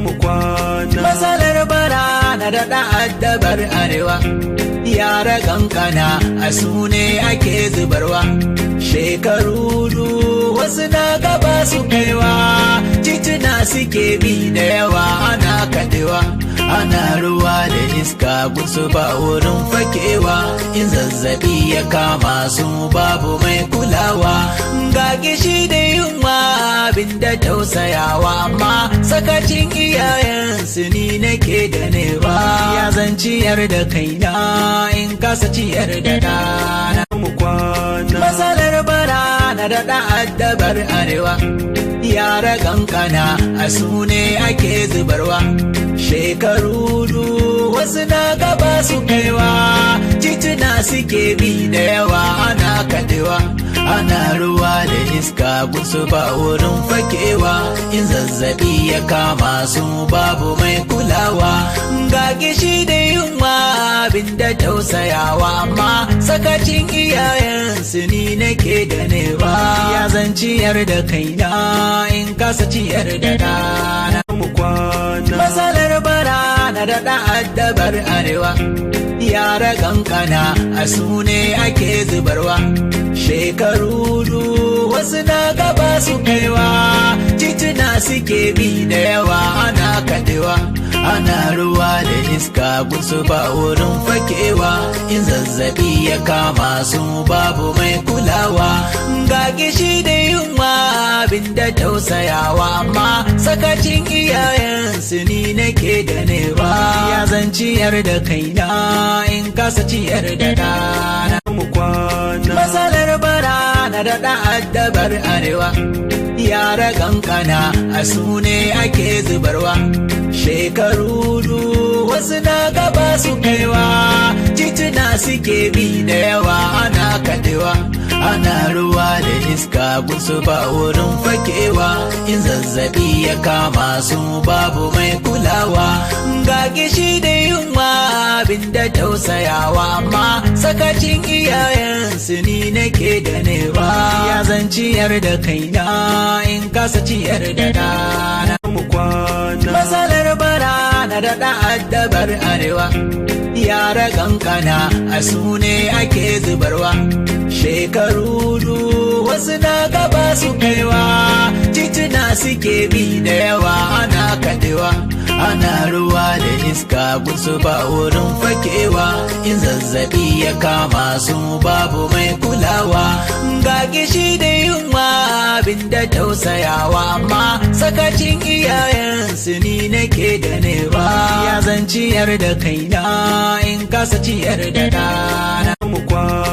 mu kwana. Matsalar bara na daɗa addabar arewa, yara kankana a su ne ake zubarwa. Shekaru wasu na gaba su kaiwa, tituna suke bi da yawa ana kadewa. Ana ruwa da iska gusu ba wurin fakewa, in zazzabi ya kama su babu mai kulawa. Ga gishi da yunwa abin da tausayawa, amma sakacin iyayensu ni nake ganewa. Ya zan ciyar da kaina in kasa ciyar da ɗana. Mu kwana. Matsalar bara na daɗa addabar arewa, yara kankana a su ne ake zubarwa. Shekaru wasu na gaba su kaiwa, tituna suke bi da yawa ana kadewa. Ana ruwa da iska gusu ba wurin fakewa, in zazzabi ya kama su babu mai kulawa. Ga gishi da yunwa abin da tausayawa, amma sakacin iyayensu ni nake ganewa. Ya zan ciyar da kaina in kasa ciyar da ɗana. Mu kwana. Matsalar bara na daɗa addabar arewa, yara kankana a su ne ake zubarwa. Shekaru wasu na gaba su kaiwa, tituna suke bi da yawa ana kadewa. Ana ruwa da iska gusu ba wurin fakewa, in zazzabi ya kama su babu mai kulawa. Ga gishi da yunwa abin da tausayawa, amma sakacin iyayensu ni nake ganewa. Ya zan ciyar da kaina in kasa ciyar da ɗana. Mu kwana. Matsalar bara na daɗa addabar arewa, yara kankana a su ne ake zubarwa. Shekaru wasu na gaba su kaiwa, tituna suke bi da yawa ana kadewa. Ana ruwa da iska gusu ba wurin fakewa, in zazzabi ya kama su babu mai kulawa. Ga gishi da yunwa abin da tausayawa, amma sakacin iyayensu ni nake ganewa. Ya zan ciyar da kaina in kasa ciyar da ɗana. Mu kwana. Matsalar bara na daɗa addabar arewa, yara kankana a su ne ake zubarwa. Shekaru wasu na gaba su kaiwa, tituna suke bi da yawa ana kadewa. Ana ruwa da iska gusu ba wurin fakewa, in zazzabi ya kama su babu mai kulawa. Ga gishi da yunwa abin da tausayawa, amma sakacin iyayensu ni nake ganewa. Ya zan ciyar da kaina in kasa ciyar da ɗana. Mu kwana.